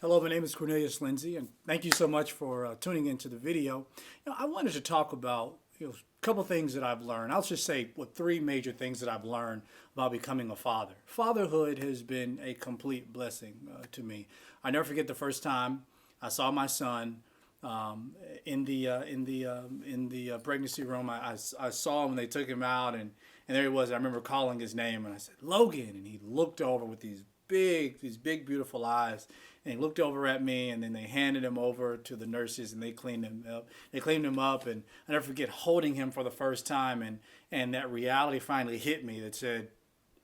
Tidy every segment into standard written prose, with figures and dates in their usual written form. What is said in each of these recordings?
Hello, my name is Cornelius Lindsay, and thank you so much for tuning into the video. I wanted to talk about a couple things that I've learned. I'll just say three major things that I've learned about becoming a father. Fatherhood has been a complete blessing to me. I never forget the first time I saw my son in the pregnancy room. I saw him when they took him out, and there he was. I remember calling his name, and I said, "Logan," and he looked over with these big beautiful eyes, and he looked over at me, and then they handed him over to the nurses, and they cleaned him up. And I never forget holding him for the first time, and that reality finally hit me that said,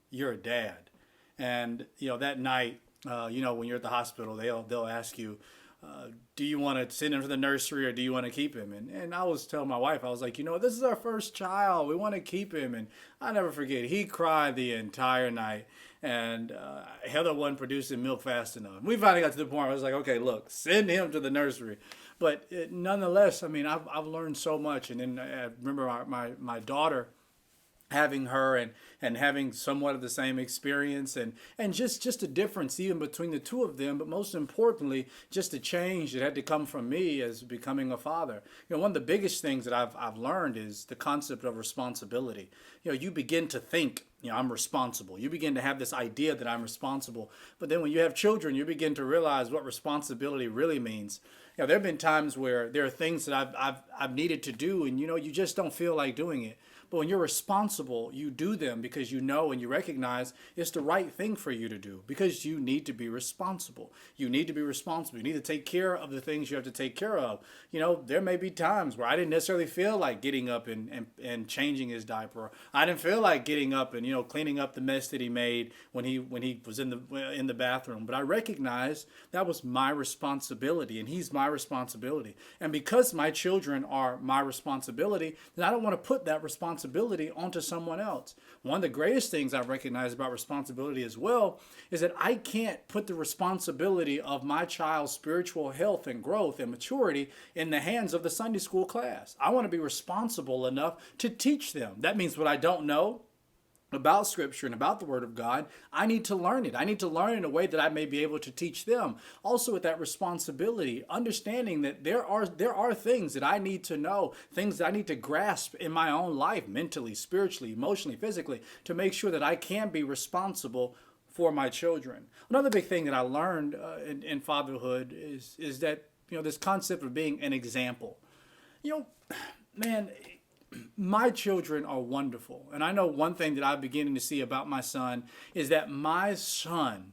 "You're a dad." And that night, when you're at the hospital, they'll ask you, do you want to send him to the nursery or do you want to keep him? And I was telling my wife, I was like, this is our first child. We want to keep him. And I never forget, he cried the entire night. And Heather wasn't producing milk fast enough. We finally got to the point where I was like, okay, look, send him to the nursery. But nonetheless, I mean, I've learned so much. And then I remember my daughter, having her and having somewhat of the same experience and just a difference even between the two of them, but most importantly just a change that had to come from me as becoming a father. One of the biggest things that I've learned is the concept of responsibility. You begin to think, I'm responsible. You begin to have this idea that I'm responsible, but then when you have children, you begin to realize what responsibility really means. There have been times where there are things that I've needed to do, and you just don't feel like doing it. But when you're responsible, you do them because you know and you recognize it's the right thing for you to do because you need to be responsible. You need to be responsible. You need to take care of the things you have to take care of. There may be times where I didn't necessarily feel like getting up and changing his diaper. I didn't feel like getting up and cleaning up the mess that he made when he was in the bathroom. But I recognized that was my responsibility, and he's my responsibility. And because my children are my responsibility, then I don't want to put that responsibility onto someone else. One of the greatest things I've recognized about responsibility as well is that I can't put the responsibility of my child's spiritual health and growth and maturity in the hands of the Sunday school class. I want to be responsible enough to teach them. That means what I don't know about Scripture and about the Word of God, I need to learn it. I need to learn it in a way that I may be able to teach them. Also with that responsibility, understanding that there are things that I need to know, things that I need to grasp in my own life, mentally, spiritually, emotionally, physically, to make sure that I can be responsible for my children. Another big thing that I learned in fatherhood is that, this concept of being an example. Man, my children are wonderful. And I know one thing that I'm beginning to see about my son is that my son,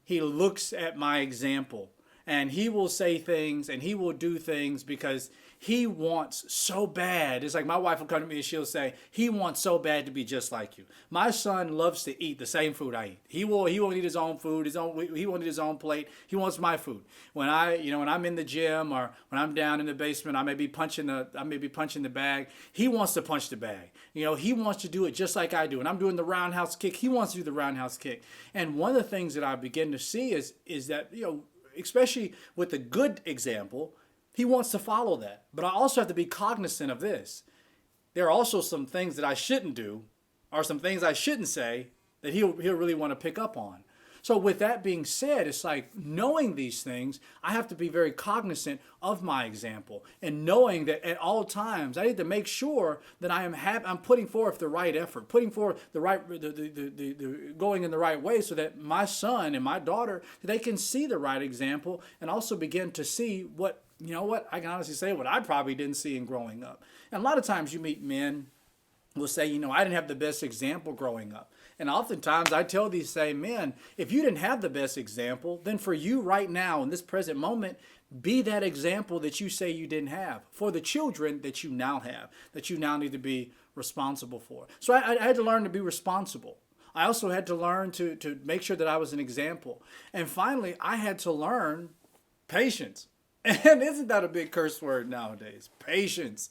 he looks at my example and he will say things and he will do things because he wants so bad. It's like my wife will come to me and she'll say, he wants so bad to be just like you. My son loves to eat the same food I eat. He won't eat his own food. He won't eat his own plate. He wants my food. When I'm in the gym or when I'm down in the basement, I may be punching the bag. He wants to punch the bag. He wants to do it just like I do. And I'm doing the roundhouse kick. He wants to do the roundhouse kick. And one of the things that I begin to see is that, especially with the good example, he wants to follow that. But I also have to be cognizant of this. There are also some things that I shouldn't do or some things I shouldn't say that he'll really want to pick up on. So with that being said, it's like knowing these things, I have to be very cognizant of my example and knowing that at all times I need to make sure that I'm putting forth the right effort, putting forth the right, going in the right way so that my son and my daughter, they can see the right example and also begin to see what, I can honestly say what I probably didn't see in growing up. And a lot of times you meet men will say, I didn't have the best example growing up. And oftentimes I tell these same men, if you didn't have the best example, then for you right now in this present moment, be that example that you say you didn't have for the children that you now have, that you now need to be responsible for. So I had to learn to be responsible. I also had to learn to make sure that I was an example. And finally, I had to learn patience. And isn't that a big curse word nowadays? Patience.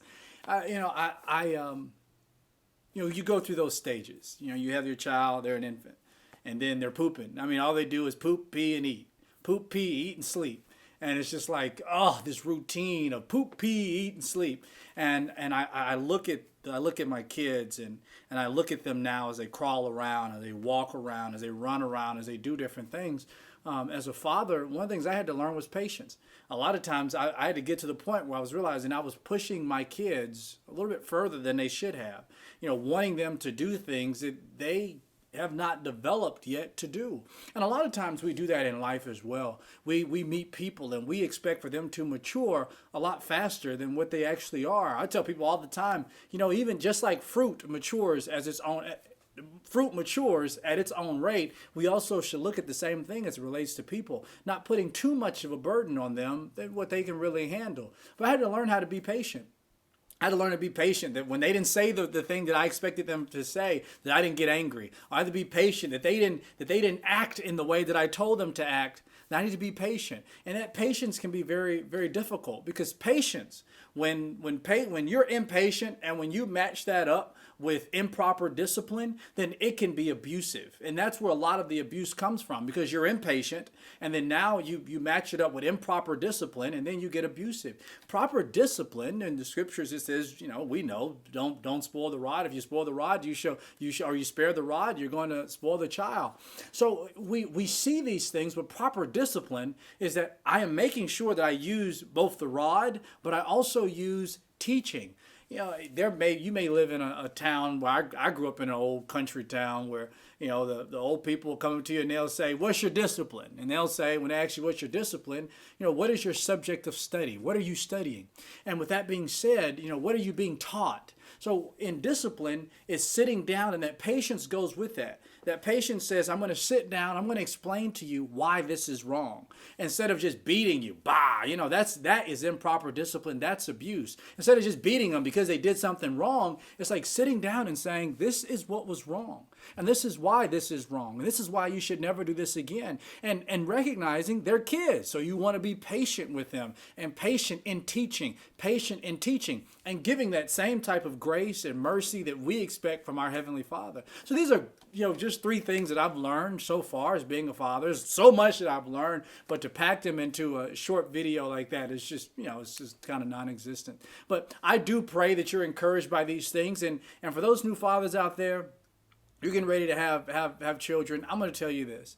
You go through those stages. You have your child, they're an infant, and then they're pooping. I mean, all they do is poop, pee, and eat. Poop, pee, eat, and sleep. And it's just like, this routine of poop, pee, eat, and sleep. And I look at my kids and I look at them now as they crawl around, as they walk around, as they run around, as they do different things. As a father, one of the things I had to learn was patience. A lot of times I had to get to the point where I was realizing I was pushing my kids a little bit further than they should have. Wanting them to do things that they have not developed yet to do. And a lot of times we do that in life as well. We meet people and we expect for them to mature a lot faster than what they actually are. I tell people all the time, even just like fruit matures at its own rate, we also should look at the same thing as it relates to people, not putting too much of a burden on them than what they can really handle. But I had to learn how to be patient. I had to learn to be patient, that when they didn't say the thing that I expected them to say, that I didn't get angry. I had to be patient, that they didn't act in the way that I told them to act. That I need to be patient. And that patience can be very, very difficult, because patience, when you're impatient and when you match that up with improper discipline, then it can be abusive. And that's where a lot of the abuse comes from, because you're impatient and then now you match it up with improper discipline and then you get abusive. Proper discipline in the scriptures, it says, we know, don't spoil the rod. If you spoil the rod, you spare the rod, you're going to spoil the child. So we see these things, but proper discipline is that I am making sure that I use both the rod, but I also use teaching. You may live in a town where I grew up in an old country town where, the old people will come to you and they'll say, what's your discipline? And they'll say, when they ask you what's your discipline, what is your subject of study? What are you studying? And with that being said, what are you being taught? So in discipline, it's sitting down, and that patience goes with that. That patience says, I'm going to sit down, I'm going to explain to you why this is wrong. Instead of just beating you, that is improper discipline, that's abuse. Instead of just beating them because they did something wrong, it's like sitting down and saying, this is what was wrong. And this is why this is wrong. And this is why you should never do this again. And recognizing they're kids. So you want to be patient with them, and patient in teaching, and giving that same type of grace and mercy that we expect from our Heavenly Father. So these are, just 3 things that I've learned so far as being a father. There's so much that I've learned, but to pack them into a short video like that is just, it's just kind of non-existent. But I do pray that you're encouraged by these things. And for those new fathers out there, you're getting ready to have children, I'm going to tell you this.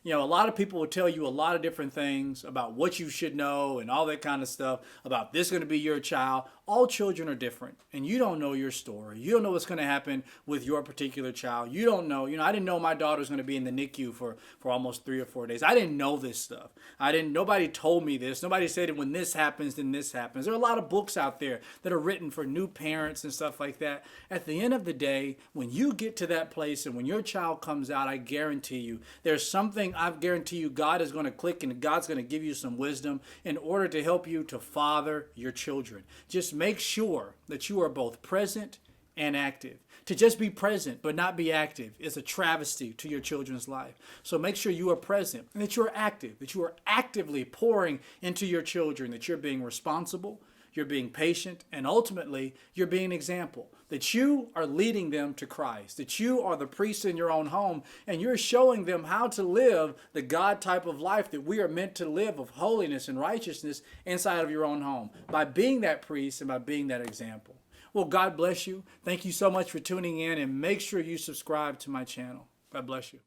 A lot of people will tell you a lot of different things about what you should know and all that kind of stuff about this going to be your child. All children are different, and you don't know your story. You don't know what's going to happen with your particular child. You don't know. I didn't know my daughter was going to be in the NICU for almost 3 or 4 days. I didn't know this stuff. Nobody told me this. Nobody said that when this happens, then this happens. There are a lot of books out there that are written for new parents and stuff like that. At the end of the day, when you get to that place and when your child comes out, I guarantee you, there's something I guarantee you God is going to click, and God's going to give you some wisdom in order to help you to father your children. Just make sure that you are both present and active. To just be present but not be active is a travesty to your children's life. So make sure you are present and that you are active, that you are actively pouring into your children, that you're being responsible, you're being patient, and ultimately you're being an example, that you are leading them to Christ, that you are the priest in your own home, and you're showing them how to live the God type of life that we are meant to live, of holiness and righteousness inside of your own home, by being that priest and by being that example. Well, God bless you. Thank you so much for tuning in, and make sure you subscribe to my channel. God bless you.